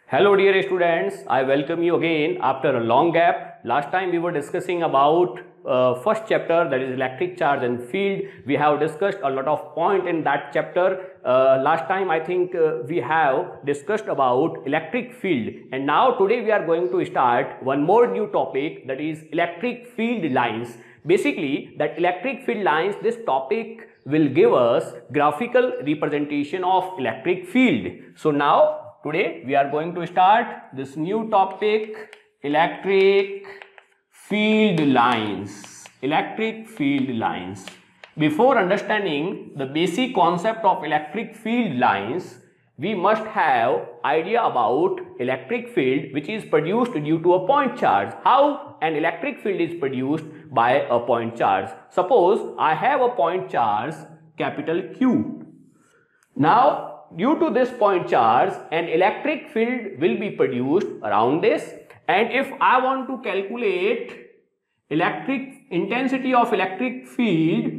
Hello dear students, I welcome you again after a long gap. Last time we were discussing about first chapter, that is electric charge and field. We have discussed a lot of point in that chapter. Last time I think we have discussed about electric field, and now today we are going to start one more new topic, that is electric field lines. Basically that electric field lines, this topic will give us graphical representation of electric field. So now today we are going to start this new topic, electric field lines. Electric field lines. Before understanding the basic concept of electric field lines, we must have idea about electric field which is produced due to a point charge. How an electric field is produced by a point charge. Suppose I have a point charge capital Q. Now due to this point charge, an electric field will be produced around this, and if I want to calculate electric intensity of electric field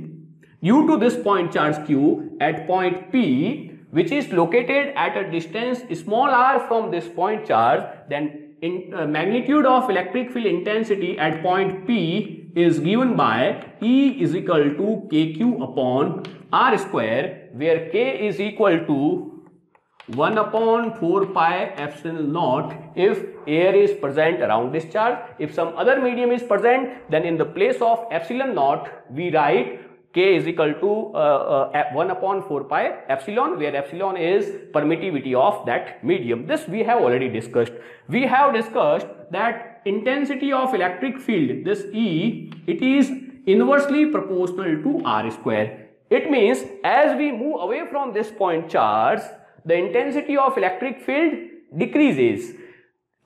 due to this point charge Q at point P, which is located at a distance small r from this point charge, then magnitude of electric field intensity at point P is given by E is equal to kq upon r square, where k is equal to 1 upon 4 pi epsilon naught if air is present around this charge. If some other medium is present, then in the place of epsilon naught we write k is equal to 1 upon 4 pi epsilon, where epsilon is permittivity of that medium. This we have already discussed. We have discussed that intensity of electric field, this E, it is inversely proportional to r square. It means as we move away from this point charge, the intensity of electric field decreases.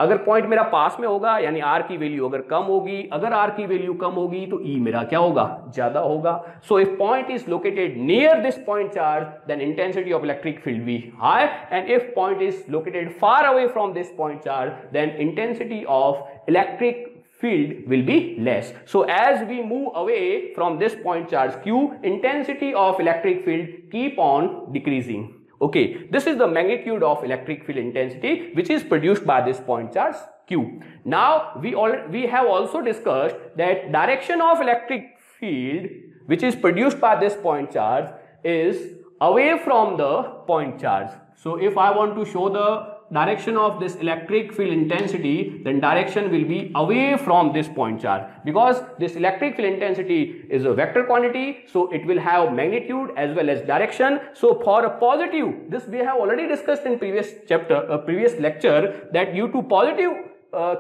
अगर point मेरा पास में होगा यानी r की value अगर कम होगी, अगर r की वैल्यू कम होगी तो E मेरा क्या होगा, ज्यादा होगा. So if point is located near this point charge, then intensity of electric field will be high, and if point is located far away from this point charge, then intensity of electric field will be less. So as we move away from this point charge Q, intensity of electric field keep on decreasing. Okay, this is the magnitude of electric field intensity which is produced by this point charge Q. Now we have also discussed that direction of electric field which is produced by this point charge is away from the point charge. So if I want to show the direction of this electric field intensity, then direction will be away from this point charge, because this electric field intensity is a vector quantity, so it will have magnitude as well as direction. So for a positive, this we have already discussed in previous chapter, previous lecture, that due to positive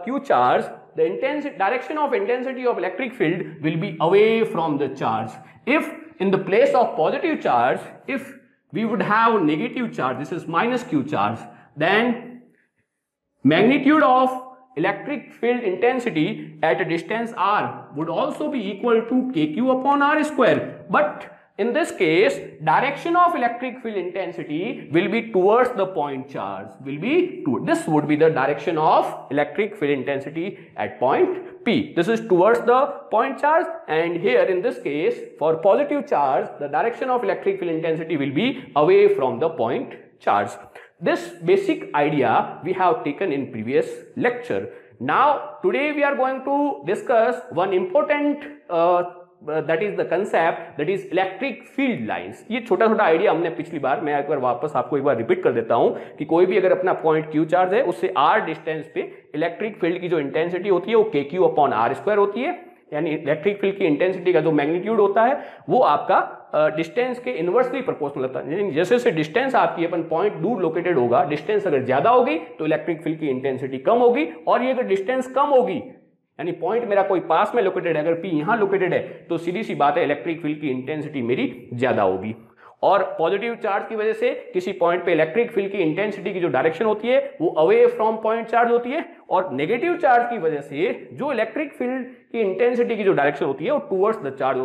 Q charge, the direction of intensity of electric field will be away from the charge. If in the place of positive charge, if we would have negative charge, this is minus Q charge, then magnitude of electric field intensity at a distance r would also be equal to kq upon r square. But in this case, direction of electric field intensity will be towards the point charge, this would be the direction of electric field intensity at point P. This is towards the point charge, and here in this case for positive charge, the direction of electric field intensity will be away from the point charge. This basic idea we have taken in previous lecture. Now today we are going to discuss one important that is the concept, that is electric field lines. ये छोटा छोटा idea हमने पिछली बार, मैं एक बार वापस आपको एक बार रिपीट कर देता हूँ कि कोई भी अगर अपना पॉइंट Q चार्ज है उससे r डिस्टेंस पे इलेक्ट्रिक फील्ड की जो इंटेंसिटी होती है वो kq अपॉन r स्क्वायर होती है, यानी इलेक्ट्रिक फील्ड की इंटेंसिटी का जो मैग्नीट्यूड होता है वो आपका डिस्टेंस के इनवर्सली प्रोपोर्शनल होता है. जैसे जैसे डिस्टेंस आपकी अपन पॉइंट दूर लोकेटेड होगा, डिस्टेंस अगर ज्यादा होगी तो इलेक्ट्रिक फील्ड की इंटेंसिटी कम होगी, और ये अगर डिस्टेंस कम होगी यानी पॉइंट मेरा कोई पास में लोकेटेड है, अगर P यहाँ लोकेटेड है तो सीधी सी बात है इलेक्ट्रिक फील्ड की इंटेंसिटी मेरी ज्यादा होगी. और पॉजिटिव चार्ज की वजह से किसी पॉइंट पे इलेक्ट्रिक फील्ड की इंटेंसिटी की जो डायरेक्शन होती है वो अवे फ्रॉम पॉइंट चार्ज होती है, और नेगेटिव चार्ज की वजह से जो इलेक्ट्रिक फील्ड की इंटेंसिटी की जो डायरेक्शन होती है वो टुवर्ड्स द चार्ज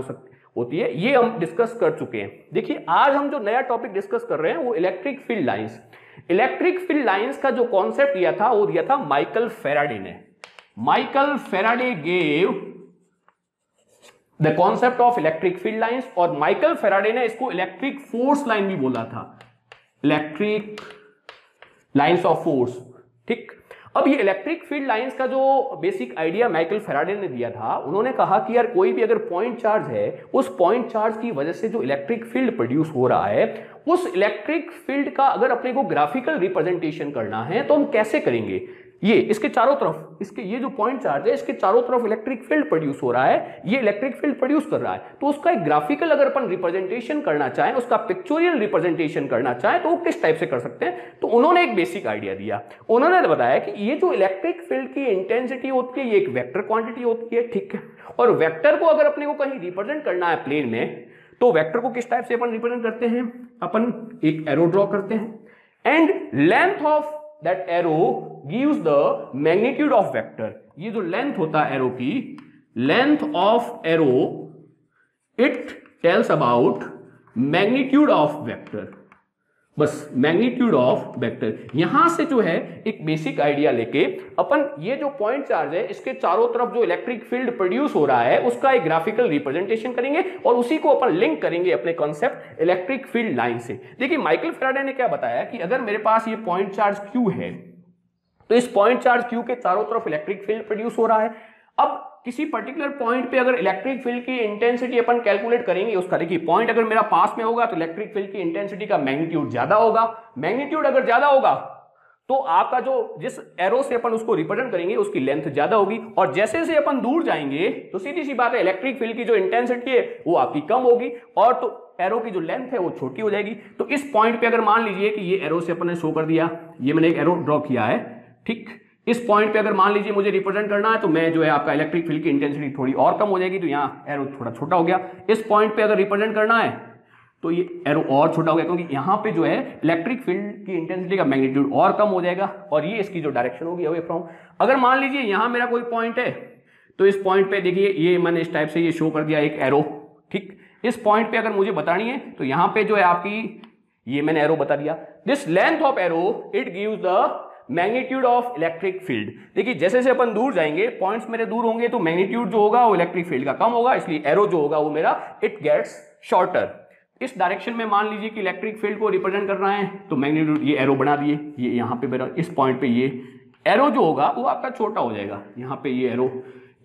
होती है. ये हम डिस्कस कर चुके हैं. देखिए आज हम जो नया टॉपिक डिस्कस कर रहे हैं वो electric field lines. Electric field lines का जो कॉन्सेप्ट दिया था वो दिया था माइकल फेराडे ने. Michael Faraday gave the concept of electric field lines, और माइकल फेराडे ने इसको इलेक्ट्रिक फोर्स लाइन भी बोला था, इलेक्ट्रिक लाइंस ऑफ फोर्स. ठीक। अब ये इलेक्ट्रिक फील्ड लाइंस का जो बेसिक आइडिया माइकल फैराडे ने दिया था, उन्होंने कहा कि यार कोई भी अगर पॉइंट चार्ज है, उस पॉइंट चार्ज की वजह से जो इलेक्ट्रिक फील्ड प्रोड्यूस हो रहा है, उस इलेक्ट्रिक फील्ड का अगर अपने को ग्राफिकल रिप्रेजेंटेशन करना है तो हम कैसे करेंगे। ये इसके चारों तरफ, इसके ये जो पॉइंट चार्ज है इसके चारों तरफ इलेक्ट्रिक फील्ड प्रोड्यूस हो रहा है, ये इलेक्ट्रिक फील्ड प्रोड्यूस कर रहा है, तो उसका एक ग्राफिकल अगर अपन रिप्रेजेंटेशन करना चाहें, उसका पिक्चोरियल रिप्रेजेंटेशन करना चाहें तो वो किस टाइप से कर सकते हैं। तो उन्होंने एक बेसिक आइडिया दिया। उन्होंने बताया कि ये जो इलेक्ट्रिक फील्ड की इंटेंसिटी होती है, ये एक वेक्टर क्वांटिटी होती है, ठीक है, और वेक्टर को अगर अपने को कहीं रिप्रेजेंट करना है प्लेन में, तो वेक्टर को किस टाइप से अपन रिप्रेजेंट करते हैं, अपन एक एरो ड्रॉ करते हैं and length of that arrow gives the magnitude of vector. ये जो लेंथ होता है एरो की, length of arrow it tells about magnitude of vector, बस मैग्नीट्यूड ऑफ वेक्टर। यहां से जो है एक बेसिक आइडिया लेके अपन ये जो पॉइंट चार्ज है इसके चारों तरफ जो इलेक्ट्रिक फील्ड प्रोड्यूस हो रहा है उसका एक ग्राफिकल रिप्रेजेंटेशन करेंगे और उसी को अपन लिंक करेंगे अपने कॉन्सेप्ट इलेक्ट्रिक फील्ड लाइन से। देखिए माइकल फैराडे ने क्या बताया कि अगर मेरे पास ये पॉइंट चार्ज Q है, तो इस पॉइंट चार्ज Q के चारों तरफ इलेक्ट्रिक फील्ड प्रोड्यूस हो रहा है। अब किसी पर्टिकुलर पॉइंट पे अगर इलेक्ट्रिक फील्ड की इंटेंसिटी अपन कैलकुलेट करेंगे उसका, देखिए पॉइंट अगर मेरा पास में होगा तो इलेक्ट्रिक फील्ड की इंटेंसिटी का मैग्नीट्यूड ज्यादा होगा, मैग्नीट्यूड अगर ज्यादा होगा तो आपका जो जिस एरो से अपन उसको रिप्रेजेंट करेंगे उसकी लेंथ ज्यादा होगी, और जैसे जैसे अपन दूर जाएंगे तो सीधी सी बात है इलेक्ट्रिक फील्ड की जो इंटेंसिटी है वो आपकी कम होगी और तो एरो की जो लेंथ है वो छोटी हो जाएगी। तो इस पॉइंट पे अगर मान लीजिए कि ये एरो से अपन ने शो कर दिया, ये मैंने एक एरो ड्रॉ किया है, ठीक, इस पॉइंट पे अगर मान लीजिए मुझे रिप्रेजेंट करना है तो मैं जो है आपका इलेक्ट्रिक फील्ड की इंटेंसिटी थोड़ी और कम हो जाएगी, तो यहाँ एरो थोड़ा छोटा हो गया। इस पॉइंट पे अगर रिप्रेजेंट करना है तो ये एरो और छोटा हो गया, क्योंकि यहाँ पे जो है इलेक्ट्रिक फील्ड की इंटेंसिटी का मैग्नीट्यूड और कम हो जाएगा और ये इसकी जो डायरेक्शन होगी अवे फ्रॉम। अगर मान लीजिए यहाँ मेरा कोई पॉइंट है तो इस पॉइंट पे देखिए ये मैंने इस टाइप से ये शो कर दिया एक एरो, ठीक। इस पॉइंट पे अगर मुझे बतानी है तो यहाँ पे जो है आपकी ये मैंने एरो बता दिया, this length of arrow it gives the magnitude of electric field. देखिए जैसे जैसे अपन दूर जाएंगे, पॉइंट्स मेरे दूर होंगे तो मैग्नीट्यूड जो होगा वो इलेक्ट्रिक फील्ड का कम होगा, इसलिए एरो जो होगा वो मेरा इट गेट्स शॉर्टर। इस डायरेक्शन में मान लीजिए कि इलेक्ट्रिक फील्ड को रिप्रेजेंट करना है तो मैग्नीट्यूड ये एरो बना दिए, ये यहाँ पे मेरा इस पॉइंट पे ये एरो जो होगा वो आपका छोटा हो जाएगा, यहाँ पे ये एरो,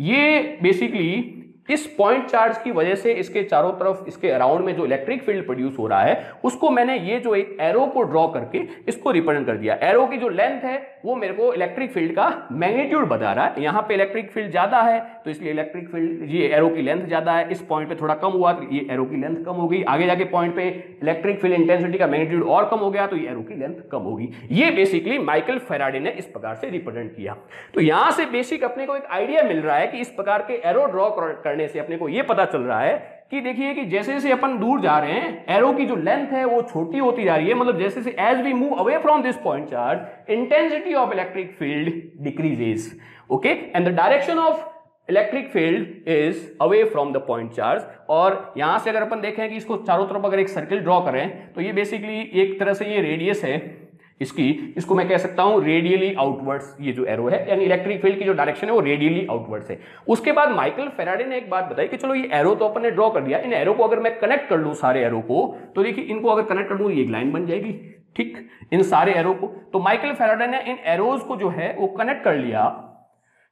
ये बेसिकली इस पॉइंट चार्ज की वजह से इसके चारों तरफ इसके अराउंड में जो इलेक्ट्रिक फील्ड प्रोड्यूस हो रहा है उसको मैंने ये जो एक एरो को ड्रॉ करके इसको रिप्रेजेंट कर दिया। एरो की जो लेंथ है वो मेरे को इलेक्ट्रिक फील्ड का मैग्नीट्यूड बता रहा है। यहाँ पे इलेक्ट्रिक फील्ड ज्यादा है तो इसलिए इलेक्ट्रिक फील्ड, ये एरो की लेंथ ज्यादा है, इस पॉइंट पे थोड़ा कम हुआ तो ये एरो की लेंथ कम हो गई, आगे जाके पॉइंट पे इलेक्ट्रिक फील्ड इंटेंसिटी का मैग्नीट्यूड और कम हो गया तो ये एरो की लेंथ कम होगी। ये बेसिकली माइकल फैराडे ने इस प्रकार से रिप्रेजेंट किया। तो यहां से बेसिक अपने को एक आइडिया मिल रहा है कि इस प्रकार के एरो ड्रॉ करने से अपने को ये पता चल रहा है कि देखिए कि जैसे जैसे अपन दूर जा रहे हैं एरो की जो लेंथ है वो छोटी होती जा रही है, मतलब जैसे जैसे as we move away from this point charge intensity of electric field decreases, okay, and the direction of electric field is away from the point charge. और यहां से अगर अपन देखें कि इसको चारों तरफ अगर एक सर्किल ड्रॉ करें तो ये बेसिकली एक तरह से ये रेडियस है इसको मैं कह सकता हूं रेडियली आउटवर्ड्स, ये जो एरो है यानी इलेक्ट्रिक फील्ड की जो डायरेक्शन है वो रेडियली आउटवर्ड्स है। उसके बाद माइकल फैराडे ने एक बात बताई कि चलो ये एरो तो अपन ने ड्रॉ कर दिया, इन एरो को अगर मैं कनेक्ट कर लूं सारे एरो को तो देखिए इनको अगर कनेक्ट कर दूं ये एक लाइन बन जाएगी, ठीक, इन सारे एरो को। तो माइकल फैराडे ने इन एरोज को जो है वो कनेक्ट कर लिया।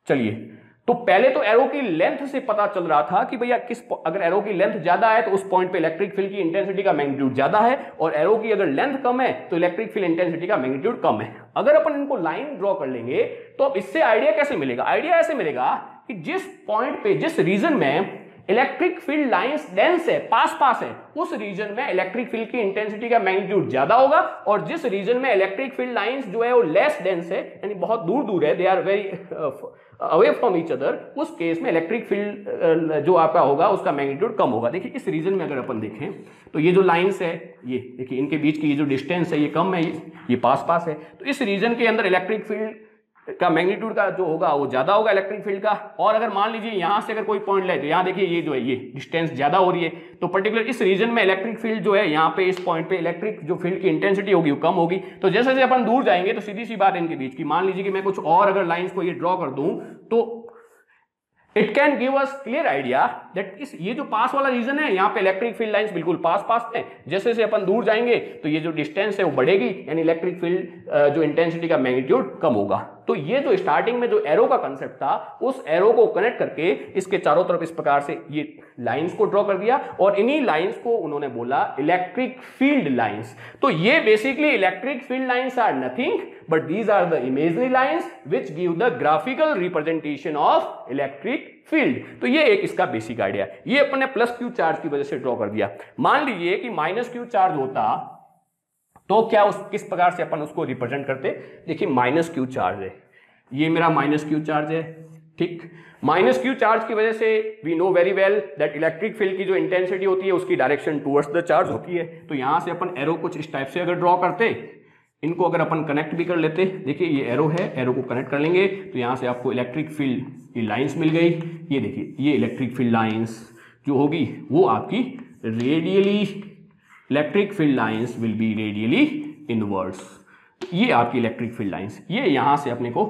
चलिए, तो पहले तो एरो की लेंथ से पता चल रहा था कि भैया अगर एरो की लेंथ ज्यादा है तो उस पॉइंट पे इलेक्ट्रिक फील्ड की इंटेंसिटी का मैग्नीट्यूड ज्यादा है, और एरो की अगर लेंथ कम है तो इलेक्ट्रिक फील्ड इंटेंसिटी का मैग्नीट्यूड कम है। अगर अपन इनको लाइन ड्रॉ कर लेंगे तो अब इससे आइडिया कैसे मिलेगा? आइडिया ऐसे मिलेगा कि जिस पॉइंट पे, जिस रीजन में इलेक्ट्रिक फील्ड लाइंस डेंस है, पास है, उस रीजन में इलेक्ट्रिक फील्ड की इंटेंसिटी का मैग्नीट्यूड ज्यादा होगा, और जिस रीजन में इलेक्ट्रिक फील्ड लाइंस जो है वो लेस डेंस है यानी बहुत दूर है, they are very away from each other, उस केस में इलेक्ट्रिक फील्ड जो आपका होगा उसका मैग्नीट्यूड कम होगा। देखिए इस रीजन में अगर अपन देखें तो ये जो लाइंस है, ये देखिए इनके बीच की ये जो डिस्टेंस है ये कम है, ये पास है, तो इस रीजन के अंदर इलेक्ट्रिक फील्ड का मैग्नीट्यूड का जो होगा वो ज्यादा होगा इलेक्ट्रिक फील्ड का। और अगर मान लीजिए यहां से अगर कोई पॉइंट ले तो यहाँ देखिए ये जो है ये डिस्टेंस ज्यादा हो रही है, तो पर्टिकुलर इस रीजन में इलेक्ट्रिक फील्ड जो है यहाँ पे इस पॉइंट पे इलेक्ट्रिक जो फील्ड की इंटेंसिटी होगी वो कम होगी। तो जैसे जैसे अपन दूर जाएंगे तो सीधी सी बात है इनके बीच की, मान लीजिए कि मैं कुछ और अगर लाइंस को ये ड्रॉ कर दूं तो it can give us clear idea that इस ये जो पास वाला रीजन है यहाँ पे इलेक्ट्रिक फील्ड लाइंस बिल्कुल पास पास है, जैसे जैसे अपन दूर जाएंगे तो ये जो डिस्टेंस है वो बढ़ेगी, यानी इलेक्ट्रिक फील्ड जो इंटेंसिटी का मैग्नीट्यूड कम होगा। तो ये जो स्टार्टिंग में जो एरो का कंसेप्ट था, उस एरो को कनेक्ट करके इसके चारों तरफ इस प्रकार से ये लाइंस को ड्रॉ कर दिया और इन्हीं लाइंस को उन्होंने बोला इलेक्ट्रिक फील्ड लाइंस। तो ये basically electric field lines are nothing but these are the imaginary lines which give the graphical representation of electric field. तो ये एक इसका बेसिक आइडिया है। ये अपने प्लस क्यू चार्ज की वजह से ड्रॉ कर दिया। मान लीजिए कि माइनस क्यू चार्ज होता तो क्या किस प्रकार से अपन उसको रिप्रेजेंट करते। देखिए माइनस क्यू चार्ज है, ये मेरा माइनस क्यू चार्ज है, ठीक। माइनस क्यू चार्ज की वजह से we know very well that electric field की जो इंटेंसिटी होती है उसकी डायरेक्शन टुवर्ड्स द चार्ज होती है। तो यहां से अपन एरो कुछ इस टाइप से अगर ड्रॉ करते, इनको अगर अपन कनेक्ट भी कर लेते, देखिए ये एरो है, एरो को कनेक्ट कर लेंगे तो यहां से आपको इलेक्ट्रिक फील्ड की लाइंस मिल गई। ये देखिए ये इलेक्ट्रिक फील्ड लाइंस जो होगी वो आपकी radially, electric field lines will be radially inwards. ये आपकी इलेक्ट्रिक फील्ड लाइंस, ये यहां से अपने को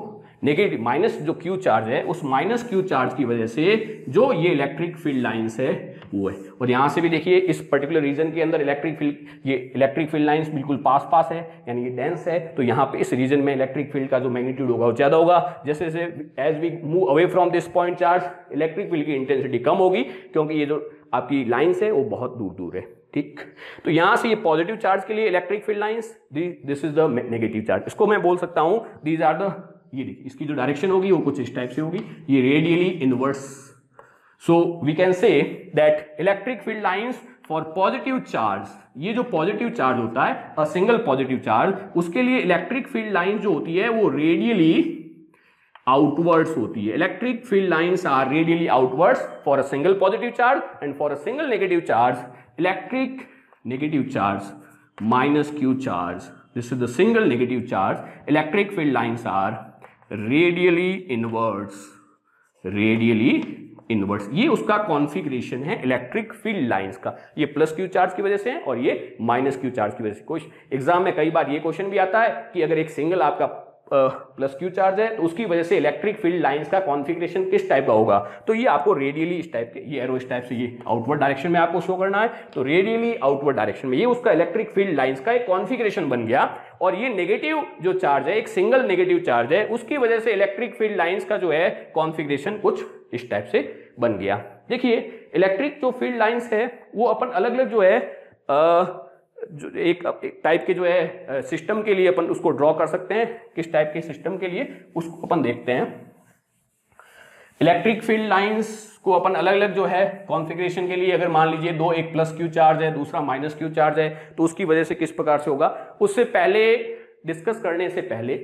नेगेटिव माइनस जो क्यू चार्ज है उस माइनस क्यू चार्ज की वजह से जो ये इलेक्ट्रिक फील्ड लाइंस है वो है। और यहां से भी देखिए इस पर्टिकुलर रीजन के अंदर इलेक्ट्रिक फील्ड, ये इलेक्ट्रिक फील्ड लाइंस बिल्कुल पास पास है, यानी ये डेंस है। तो यहाँ पे इस रीजन में इलेक्ट्रिक फील्ड का जो मैग्नीट्यूड होगा वो ज्यादा होगा। जैसे जैसे as we move away from this point charge, electric field की इंटेंसिटी कम होगी क्योंकि ये जो आपकी लाइंस है वो बहुत दूर दूर है, ठीक। तो यहां से ये पॉजिटिव चार्ज के लिए electric field lines, this is the negative charge. इसको मैं बोल सकता हूं दीज आर द, ये देखिए इसकी जो डायरेक्शन होगी वो कुछ इस टाइप से होगी, ये radially inverse. So we can say that electric field lines for positive charge, ये जो पॉजिटिव चार्ज होता है अ सिंगल पॉजिटिव चार्ज, उसके लिए इलेक्ट्रिक फील्ड लाइन जो होती है वो रेडियली आउटवर्ड्स होती है। Electric field lines are radially outwards for a single positive charge and for a single negative charge, electric negative charge minus q charge, this is the single negative charge, electric field lines are radially inwards, radially inwards। ये उसका configuration है electric field lines का। ये plus Q charge की वजह से है और ये माइनस क्यू चार्ज की वजह से। कुछ एग्जाम में कई बार ये क्वेश्चन भी आता है कि अगर एक सिंगल आपका प्लस क्यू चार्ज है तो उसकी वजह से इलेक्ट्रिक फील्ड लाइंस का कॉन्फ़िगरेशन किस टाइप का होगा। तो ये आपको रेडियली इस टाइप के, ये एरो इस टाइप से ये आउटवर्ड डायरेक्शन में आपको शो करना है। तो रेडियली आउटवर्ड डायरेक्शन में ये उसका इलेक्ट्रिक फील्ड लाइंस का एक कॉन्फ़िगरेशन बन गया। और ये नेगेटिव जो चार्ज है, एक सिंगल नेगेटिव चार्ज है, उसकी वजह से इलेक्ट्रिक फील्ड लाइंस का जो है कॉन्फ़िगरेशन कुछ इस टाइप से बन गया। देखिए इलेक्ट्रिक जो फील्ड लाइंस है वो अपन अलग अलग जो है जो एक टाइप के जो है सिस्टम के लिए अपन उसको ड्रॉ कर सकते हैं। किस टाइप के सिस्टम के लिए उसको अपन देखते हैं। इलेक्ट्रिक फील्ड लाइंस को अपन अलग अलग जो है कॉन्फ़िगरेशन के लिए, अगर मान लीजिए दो, एक प्लस क्यू चार्ज है दूसरा माइनस क्यू चार्ज है, तो उसकी वजह से किस प्रकार से होगा, उससे पहले डिस्कस करने से पहले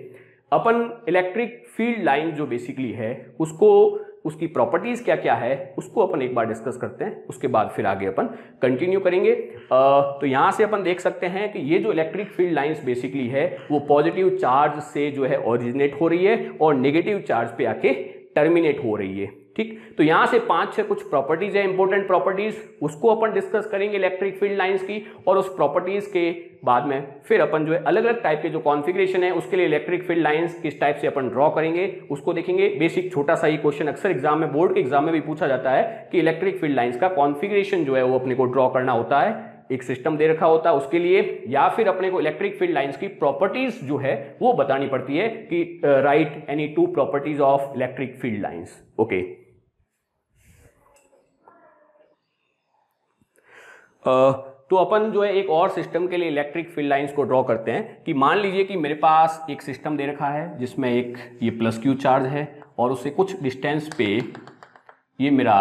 अपन इलेक्ट्रिक फील्ड लाइन जो बेसिकली है उसको, उसकी प्रॉपर्टीज क्या क्या है उसको अपन एक बार डिस्कस करते हैं, उसके बाद फिर आगे अपन कंटिन्यू करेंगे। तो यहां से अपन देख सकते हैं कि ये जो इलेक्ट्रिक फील्ड लाइंस बेसिकली है वो पॉजिटिव चार्ज से जो है ओरिजिनेट हो रही है और नेगेटिव चार्ज पे आके टर्मिनेट हो रही है, ठीक। तो यहां से 5-6 कुछ प्रॉपर्टीज है, इंपॉर्टेंट प्रॉपर्टीज, उसको अपन डिस्कस करेंगे इलेक्ट्रिक फील्ड लाइंस की। और उस प्रॉपर्टीज के बाद में फिर अपन जो है अलग अलग टाइप के जो कॉन्फ़िगरेशन है उसके लिए इलेक्ट्रिक फील्ड लाइंस किस टाइप से अपन ड्रॉ करेंगे उसको देखेंगे। बेसिक छोटा सा ही क्वेश्चन अक्सर एग्जाम में, बोर्ड के एग्जाम में भी पूछा जाता है कि इलेक्ट्रिक फील्ड लाइंस का कॉन्फ़िगरेशन जो है वो अपने को ड्रॉ करना होता है, एक सिस्टम दे रखा होता है उसके लिए, या फिर अपने को इलेक्ट्रिक फील्ड लाइंस की प्रॉपर्टीज जो है वो बतानी पड़ती है कि right any 2 properties of electric field lines. Okay, तो अपन जो है एक और सिस्टम के लिए इलेक्ट्रिक फील्ड लाइंस को ड्रॉ करते हैं कि मान लीजिए कि मेरे पास एक सिस्टम दे रखा है जिसमें एक ये प्लस क्यू चार्ज है और उससे कुछ डिस्टेंस पे ये मेरा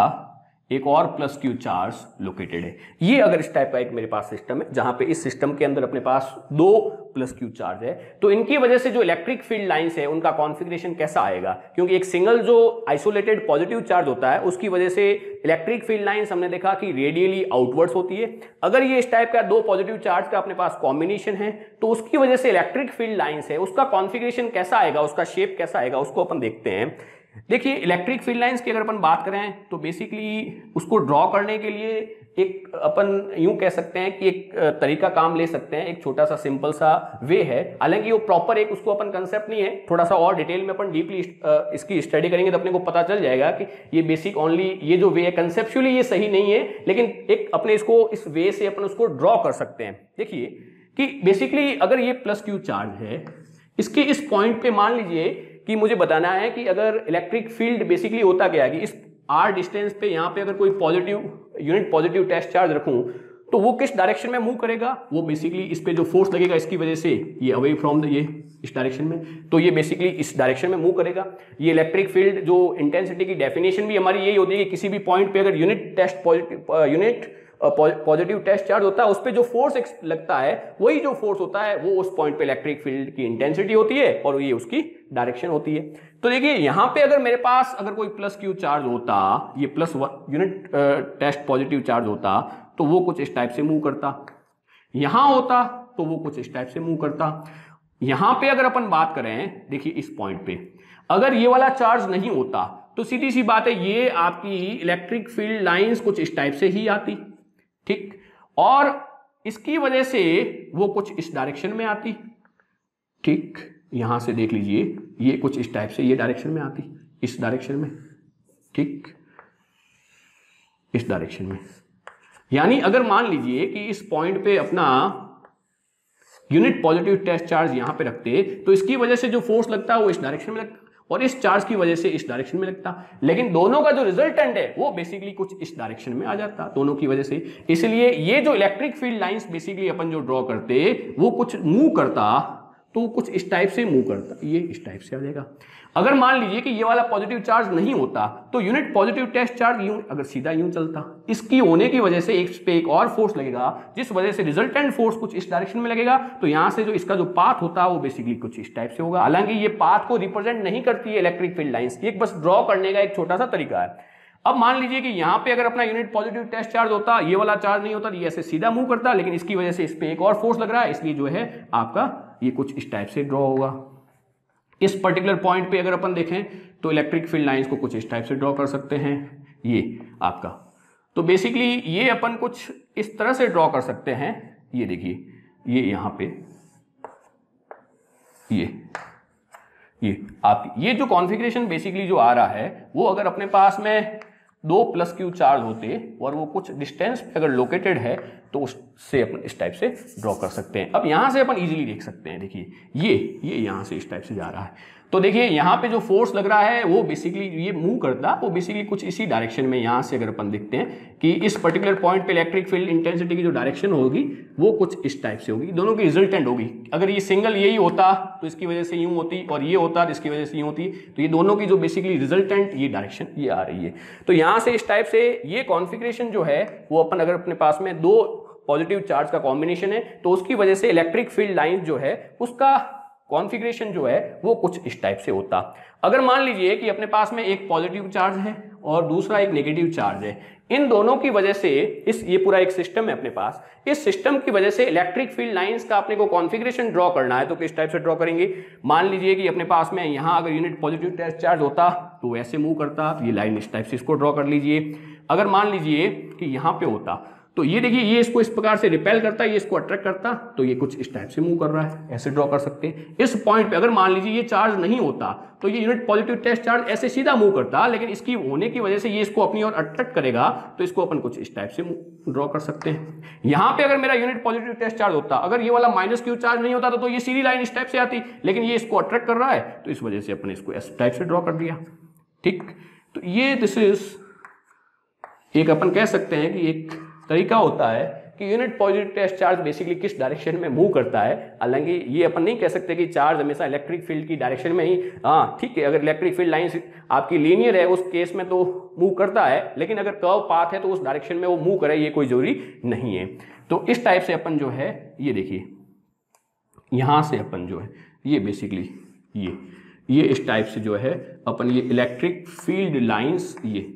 एक और प्लस क्यू चार्ज लोकेटेड है। ये अगर इस टाइप का एक मेरे पास सिस्टम है जहां पे इस सिस्टम के अंदर अपने पास 2 प्लस क्यू चार्ज है, तो इनकी वजह से जो इलेक्ट्रिक फील्ड लाइंस है उनका कॉन्फ़िगरेशन कैसा आएगा, क्योंकि एक सिंगल जो आइसोलेटेड पॉजिटिव चार्ज होता है उसकी वजह से इलेक्ट्रिक फील्ड लाइंस हमने देखा कि रेडियली आउटवर्ड्स होती है। अगर ये इस टाइप का 2 पॉजिटिव चार्ज का अपने पास कॉम्बिनेशन है तो उसकी वजह से इलेक्ट्रिक फील्ड लाइंस है उसका कॉन्फ़िगरेशन कैसा आएगा, उसका शेप कैसा आएगा, उसको अपन देखते हैं। देखिए इलेक्ट्रिक फील्ड लाइंस की अगर अपन बात करें तो बेसिकली उसको ड्रॉ करने के लिए एक अपन यूं कह सकते हैं कि एक तरीका काम ले सकते हैं, एक छोटा सा सिंपल सा वे है। हालांकि वो प्रॉपर एक उसको अपन कंसेप्ट नहीं है, थोड़ा सा और डिटेल में अपन डीपली इसकी स्टडी करेंगे तो अपने को पता चल जाएगा कि ये बेसिक ओनली ये जो वे है कंसेप्चुअली ये सही नहीं है, लेकिन एक अपने इसको इस वे से अपन उसको ड्रॉ कर सकते हैं। देखिए कि बेसिकली अगर ये प्लस क्यू चार्ज है, इसके इस पॉइंट पे मान लीजिए कि मुझे बताना है कि अगर इलेक्ट्रिक फील्ड बेसिकली होता क्या है कि इस r डिस्टेंस पे यहाँ पे अगर कोई positive unit positive test charge रखूं तो वो किस डायरेक्शन में मूव करेगा, वो बेसिकली इस पे जो फोर्स लगेगा इसकी वजह से ये अवे फ्रॉम द ये इस डायरेक्शन में, तो ये बेसिकली इस डायरेक्शन में मूव करेगा। ये इलेक्ट्रिक फील्ड जो इंटेंसिटी की डेफिनेशन भी हमारी यही होती है कि किसी भी पॉइंट पे अगर यूनिट पॉजिटिव टेस्ट चार्ज होता है उस पर जो फोर्स लगता है वही जो फोर्स होता है वो उस पॉइंट पे इलेक्ट्रिक फील्ड की इंटेंसिटी होती है और ये उसकी डायरेक्शन होती है। तो देखिए यहां पे अगर मेरे पास अगर कोई प्लस क्यू चार्ज होता, ये plus unit test positive charge होता तो वो कुछ इस टाइप से मूव करता, यहां होता तो वो कुछ इस टाइप से मूव करता। यहां पे अगर अपन बात करें, देखिए इस पॉइंट पे अगर ये वाला चार्ज नहीं होता तो सीधी सी बात है ये आपकी इलेक्ट्रिक फील्ड लाइंस कुछ इस टाइप से ही आती, ठीक, और इसकी वजह से वो कुछ इस डायरेक्शन में आती, ठीक, यहां से देख लीजिए ये कुछ इस टाइप से ये डायरेक्शन में आती, इस डायरेक्शन में, ठीक, इस डायरेक्शन में। यानी अगर मान लीजिए कि इस पॉइंट पे अपना यूनिट पॉजिटिव टेस्ट चार्ज यहां पे रखते तो इसकी वजह से जो फोर्स लगता है वो इस डायरेक्शन में लगता और इस चार्ज की वजह से इस डायरेक्शन में लगता, लेकिन दोनों का जो रिजल्टेंट है वो बेसिकली कुछ इस डायरेक्शन में आ जाता दोनों की वजह से। इसलिए ये जो इलेक्ट्रिक फील्ड लाइंस बेसिकली अपन जो ड्रॉ करते वो कुछ मूव करता तो कुछ इस टाइप से मूव करता, ये इस टाइप से आ जाएगा। अगर मान लीजिए कि ये वाला पॉजिटिव चार्ज नहीं होता तो यूनिट पॉजिटिव टेस्ट चार्ज यूं अगर सीधा यूं चलता, इसकी होने की वजह से इस पे एक और फोर्स लगेगा जिस वजह से रिजल्टेंट फोर्स कुछ इस डायरेक्शन में लगेगा, तो यहां से जो इसका जो पाथ होता है वो बेसिकली कुछ इस टाइप से होगा। हालांकि ये पाथ को रिप्रेजेंट नहीं करती है इलेक्ट्रिक फील्ड लाइंस, एक बस ड्रॉ करने का एक छोटा सा तरीका है। अब मान लीजिए कि यहां पे अगर अपना यूनिट पॉजिटिव टेस्ट चार्ज होता, ये वाला चार्ज नहीं होता, ये ऐसे सीधा मूव करता, लेकिन इसकी वजह से इस पे एक और फोर्स लग रहा है, इसलिए जो है आपका ये कुछ इस टाइप से ड्रॉ होगा। इस पर्टिकुलर पॉइंट पे अगर अपन देखें तो इलेक्ट्रिक फील्ड लाइंस को कुछ इस टाइप से ड्रॉ कर सकते हैं, ये आपका। तो बेसिकली ये अपन कुछ इस तरह से ड्रॉ कर सकते हैं, ये देखिए ये यहां पे ये आप ये जो कॉन्फ़िगरेशन बेसिकली जो आ रहा है वो अगर अपने पास में दो प्लस क्यू चार्ज होते और वो कुछ डिस्टेंस पे अगर लोकेटेड है तो उससे अपन इस टाइप से ड्रॉ कर सकते हैं। अब यहां से अपन इजीली देख सकते हैं, देखिए ये यहां से इस टाइप से जा रहा है, तो देखिए यहाँ पे जो फोर्स लग रहा है वो बेसिकली ये मूव करता, वो बेसिकली कुछ इसी डायरेक्शन में यहाँ से अगर अपन देखते हैं कि इस पर्टिकुलर पॉइंट पे इलेक्ट्रिक फील्ड इंटेंसिटी की जो डायरेक्शन होगी वो कुछ इस टाइप से होगी, दोनों की रिजल्टेंट होगी। अगर ये सिंगल यही होता तो इसकी वजह से यूं होती और ये होता तो इसकी वजह से यूं होती, तो ये दोनों की जो बेसिकली रिजल्टेंट ये डायरेक्शन ये आ रही है। तो यहाँ से इस टाइप से ये कॉन्फ़िगरेशन जो है वो अपन अगर अपने पास में दो पॉजिटिव चार्ज का कॉम्बिनेशन है तो उसकी वजह से इलेक्ट्रिक फील्ड लाइन जो है उसका कॉन्फ़िगरेशन जो है वो कुछ इस टाइप से होता। अगर मान लीजिए कि अपने पास में एक पॉजिटिव चार्ज है और दूसरा एक नेगेटिव चार्ज है, इन दोनों की वजह से ये पूरा एक सिस्टम है अपने पास, इस सिस्टम की वजह से इलेक्ट्रिक फील्ड लाइंस का अपने को कॉन्फ़िगरेशन ड्रॉ करना है तो किस टाइप से ड्रॉ करेंगे। मान लीजिए कि अपने पास में यहाँ अगर यूनिट पॉजिटिव टेस्ट चार्ज होता तो वैसे मूव करता, ये लाइन इस टाइप से इसको ड्रॉ कर लीजिए। अगर मान लीजिए कि यहाँ पे होता तो ये देखिए ये इसको इस प्रकार से रिपेल करता है, ये इसको अट्रैक्ट करता, तो ये कुछ इस टाइप से मूव कर रहा है, ऐसे ड्रॉ कर सकते हैं। इस पॉइंट पे अगर मान लीजिए ये चार्ज नहीं होता तो ये यूनिट पॉजिटिव टेस्ट चार्ज ऐसे सीधा मूव करता, लेकिन इसकी होने की वजह से ये इसको अपनी ओर अट्रैक्ट करेगा, तो इसको अपन कुछ इस टाइप से ड्रॉ कर सकते हैं। यहाँ पे अगर मेरा यूनिट पॉजिटिव टेस्ट चार्ज होता, अगर ये वाला माइनस क्यू चार्ज नहीं होता तो ये सीधी लाइन इस टाइप से आती, लेकिन ये इसको अट्रैक्ट कर रहा है तो इस वजह से अपन इसको इस टाइप से ड्रॉ कर दिया। ठीक, तो ये दिस इज एक अपन कह सकते हैं कि एक तरीका होता है कि unit positive test charge basically किस डायरेक्शन में मूव करता है। हालांकि ये अपन नहीं कह सकते कि चार्ज हमेशा इलेक्ट्रिक फील्ड की डायरेक्शन में ही, हाँ ठीक है, अगर इलेक्ट्रिक फील्ड लाइन आपकी लीनियर है उस केस में तो मूव करता है, लेकिन अगर कर्व पाथ है तो उस डायरेक्शन में वो मूव करे ये कोई जरूरी नहीं है। तो इस टाइप से अपन जो है ये देखिए यहाँ से अपन जो है ये बेसिकली ये इस टाइप से जो है अपन ये इलेक्ट्रिक फील्ड लाइन्स ये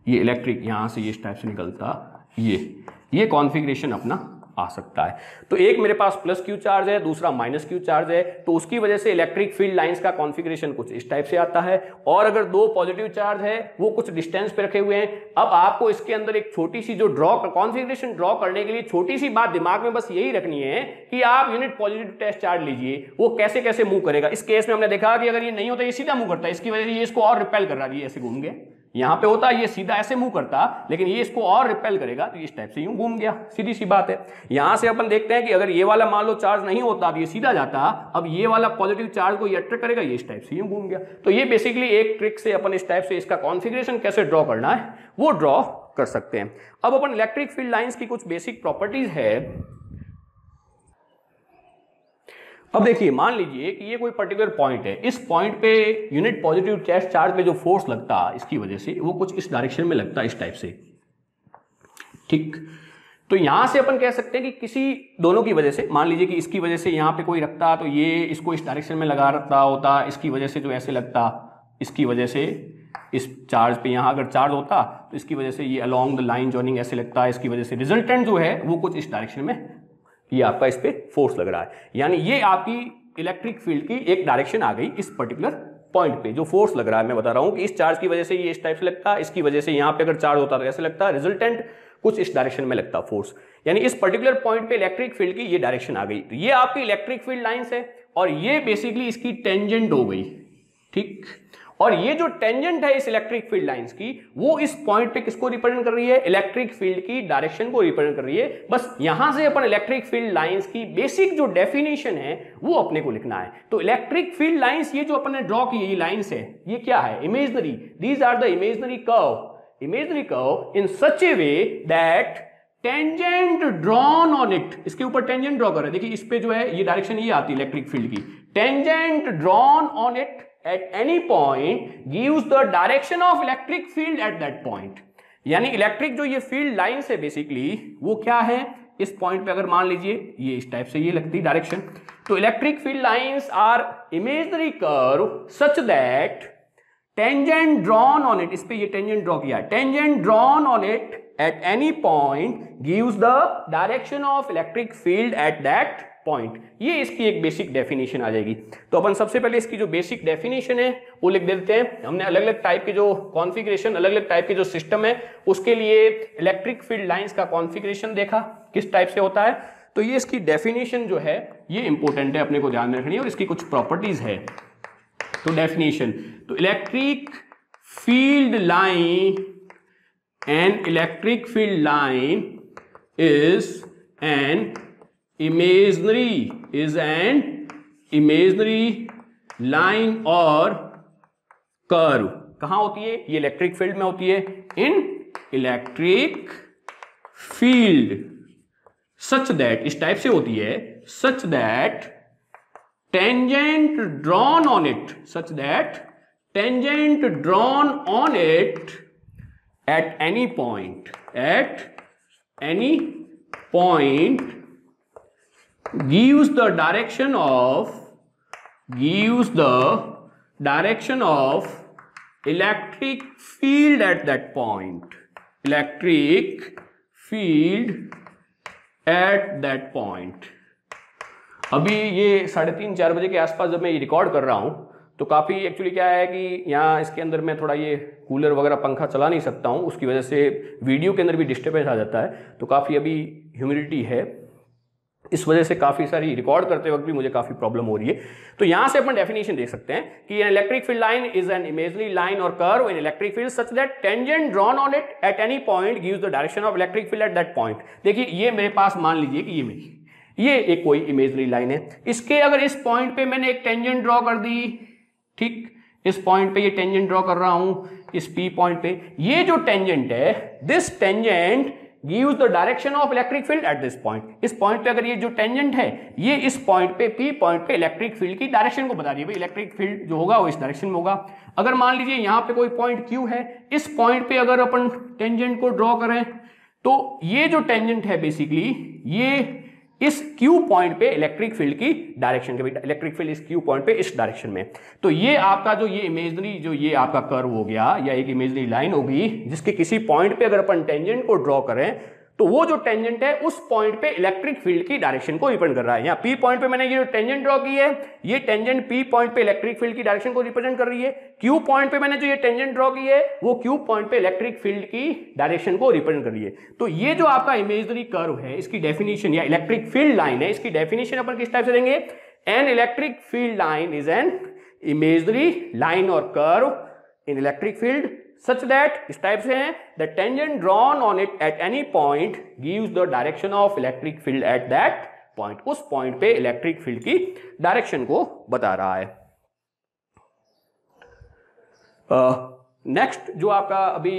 इलेक्ट्रिक यहाँ से ये इस टाइप से निकलता, ये कॉन्फ़िगरेशन अपना आ सकता है। तो एक मेरे पास प्लस क्यू चार्ज है, दूसरा माइनस क्यू चार्ज है, तो उसकी वजह से इलेक्ट्रिक फील्ड लाइंस का कॉन्फ़िगरेशन कुछ इस टाइप से आता है। और अगर दो पॉजिटिव चार्ज है वो कुछ डिस्टेंस पे रखे हुए हैं, अब आपको इसके अंदर एक छोटी सी जो कॉन्फ़िगरेशन ड्रॉ करने के लिए छोटी सी बात दिमाग में बस यही रखनी है कि आप यूनिट पॉजिटिव टेस्ट चार्ज लीजिए, वो कैसे कैसे मूव करेगा। इस केस में हमने देखा कि अगर ये नहीं होता ये सीधा मूव करता है, इसकी वजह से ये इसको और रिपेल कर रहा है, ये ऐसे घूम गया। यहां पे होता ये सीधा ऐसे मूव करता, लेकिन ये इसको और रिपेल करेगा, तो इस टाइप से यूं घूम गया, सीधी सी बात है। यहां से अपन देखते हैं कि अगर ये वाला मान लो चार्ज नहीं होता, अब ये सीधा जाता, अब ये वाला पॉजिटिव चार्ज को ये अट्रैक्ट करेगा, ये इस टाइप से यूं घूम गया। तो ये बेसिकली एक ट्रिक से अपन इस टाइप से इसका कॉन्फ़िगरेशन कैसे ड्रॉ करना है वो ड्रॉ कर सकते हैं। अब अपन इलेक्ट्रिक फील्ड लाइंस की कुछ बेसिक प्रॉपर्टीज है। अब देखिए, मान लीजिए कि ये कोई पर्टिकुलर पॉइंट है, इस पॉइंट पे यूनिट पॉजिटिव चार्ज पे जो फोर्स लगता है इसकी वजह से वो कुछ इस डायरेक्शन में लगता है, इस टाइप से, ठीक। तो यहां से अपन कह सकते हैं कि किसी दोनों की वजह से, मान लीजिए कि इसकी वजह से यहां पे कोई रखता तो ये इसको इस डायरेक्शन में लगा रखता होता, इसकी वजह से जो ऐसे लगता, इसकी वजह से इस चार्ज पे यहां अगर चार्ज होता तो इसकी वजह से ये अलोंग द लाइन जॉइनिंग ऐसे लगता है, इसकी वजह से रिजल्टेंट जो है वो कुछ इस डायरेक्शन में ये आपका इस पे फोर्स लग रहा है। यानी ये आपकी इलेक्ट्रिक फील्ड की एक डायरेक्शन आ गई इस पर्टिकुलर पॉइंट पे जो फोर्स लग रहा है। मैं बता रहा हूं कि इस चार्ज की वजह से ये इस टाइप से लगता है, इसकी वजह से यहां पे अगर चार्ज होता तो ऐसे लगता, रिजल्टेंट कुछ इस डायरेक्शन में लगता फोर्स। यानी इस पर्टिकुलर पॉइंट पे इलेक्ट्रिक फील्ड की ये डायरेक्शन आ गई। तो ये आपकी इलेक्ट्रिक फील्ड लाइंस है और ये बेसिकली इसकी टेंजेंट हो गई, ठीक। और ये जो टेंजेंट है इस इलेक्ट्रिक फील्ड लाइंस की, वो इस पॉइंट पे किसको रिप्रेजेंट कर रही है? इलेक्ट्रिक फील्ड की डायरेक्शन को रिप्रेजेंट कर रही है। बस यहां से अपन इलेक्ट्रिक फील्ड लाइंस की बेसिक जो डेफिनेशन है वो अपने को लिखना है। तो इलेक्ट्रिक फील्ड लाइंस, ये जो अपन ने ड्रॉ की ये लाइंस है, ये क्या है? Imaginary. These are the imaginary curve in such a way that tangent drawn on it, इसके ऊपर टेंजेंट ड्रॉ कर रहे हैं। देखिए इस पे जो है ये डायरेक्शन ये आती है इलेक्ट्रिक फील्ड की, tangent drawn on it at any point gives the direction of electric field at that point। यानी इलेक्ट्रिक जो ये फील्ड लाइंस है बेसिकली वो क्या है, इस पॉइंट पे अगर मान लीजिए ये इस टाइप से ये लगती है डायरेक्शन, तो electric field lines are imaginary curve such that tangent drawn on it, इस पे ये टेंजेंट ड्रॉ किया है, tangent drawn on it at any point gives the direction of electric field at that point. ये इसकी एक basic definition आ जाएगी। तो अपन सबसे पहले इसकी जो बेसिक डेफिनेशन है वो लिख देते हैं। हमने अलग अलग टाइप के जो कॉन्फ़िगरेशन, अलग अलग टाइप के जो सिस्टम है उसके लिए इलेक्ट्रिक फील्ड लाइंस का कॉन्फ़िगरेशन देखा किस टाइप से होता है। तो ये इसकी डेफिनेशन जो है ये इंपॉर्टेंट है, अपने को ध्यान में रखनी है, और इसकी कुछ प्रॉपर्टीज है। तो डेफिनेशन, तो electric field line, N electric field line is N imaginary line और कर्व। कहां होती है ये? इलेक्ट्रिक फील्ड में होती है, इन इलेक्ट्रिक फील्ड सच दैट, इस टाइप से होती है, सच that tangent drawn on it, such that tangent drawn on it at any point, gives the direction of electric field at that point, electric field at that point। अभी ये 3:30-4 बजे के आसपास जब मैं ये रिकॉर्ड कर रहा हूं तो काफ़ी एक्चुअली क्या है कि यहाँ इसके अंदर मैं थोड़ा ये कूलर वगैरह पंखा चला नहीं सकता हूँ, उसकी वजह से वीडियो के अंदर भी डिस्टर्बेंस आ जाता है। तो काफ़ी अभी ह्यूमिडिटी है, इस वजह से काफ़ी सारी रिकॉर्ड करते वक्त भी मुझे काफ़ी प्रॉब्लम हो रही है। तो यहाँ से अपन डेफिनेशन देख सकते हैं कि an electric field line is an imaginary line और curve in electric field such that tangent drawn on it at any point gives the direction of electric field at that point. देखिए ये मेरे पास, मान लीजिए कि ये एक कोई इमेजिनरी लाइन है, इसके अगर इस पॉइंट पे मैंने एक टेंजेंट ड्रॉ कर दी, ठीक, इस पॉइंट पे ये टेंजेंट ड्रॉ कर रहा हूं, इस पी पॉइंट पे, ये जो टेंजेंट है, this tangent gives the direction of electric field at this point। इस पॉइंट पे अगर ये जो टेंजेंट है ये इस पॉइंट पे, पी पॉइंट पे इलेक्ट्रिक फील्ड की डायरेक्शन को बता रही है, भाई इलेक्ट्रिक फील्ड जो होगा वो इस डायरेक्शन में होगा। अगर मान लीजिए यहाँ पे कोई पॉइंट Q है, इस पॉइंट पे अगर अपन टेंजेंट को ड्रॉ करें तो ये जो टेंजेंट है बेसिकली ये इस Q पॉइंट पे इलेक्ट्रिक फील्ड की डायरेक्शन के, इलेक्ट्रिक फील्ड इस Q पॉइंट पे इस डायरेक्शन में। तो ये आपका जो ये इमेजिनरी, जो ये आपका कर्व हो गया या एक इमेजिनरी लाइन होगी जिसके किसी पॉइंट पे अगर अपन टेंजेंट को ड्रॉ करें तो वो जो टेंजेंट है उस पॉइंट पे इलेक्ट्रिक फील्ड की डायरेक्शन को रिप्रेजेंट कर रहा है। यहाँ पी पॉइंट पे मैंने ये जो टेंजेंट ड्रॉ की है, ये टेंजेंट पी पॉइंट पे इलेक्ट्रिक फील्ड की डायरेक्शन को रिप्रेजेंट कर रही है। क्यू पॉइंट पे मैंने जो ये टेंजेंट ड्रॉ की है वो क्यू पॉइंट पे इलेक्ट्रिक फील्ड की डायरेक्शन को रिप्रेजेंट कर रही है। तो ये जो आपका इमेजिनरी कर्व है, इसकी डेफिनेशन या इलेक्ट्रिक फील्ड लाइन है, इसकी डेफिनेशन अपन किस टाइप से देंगे? An electric field line is an imaginary line और curve in electric field such that इस टाइप से है the tangent drawn on it at any point gives the direction of electric field at that point, उस point पे electric field की direction को बता रहा है। नेक्स्ट जो आपका अभी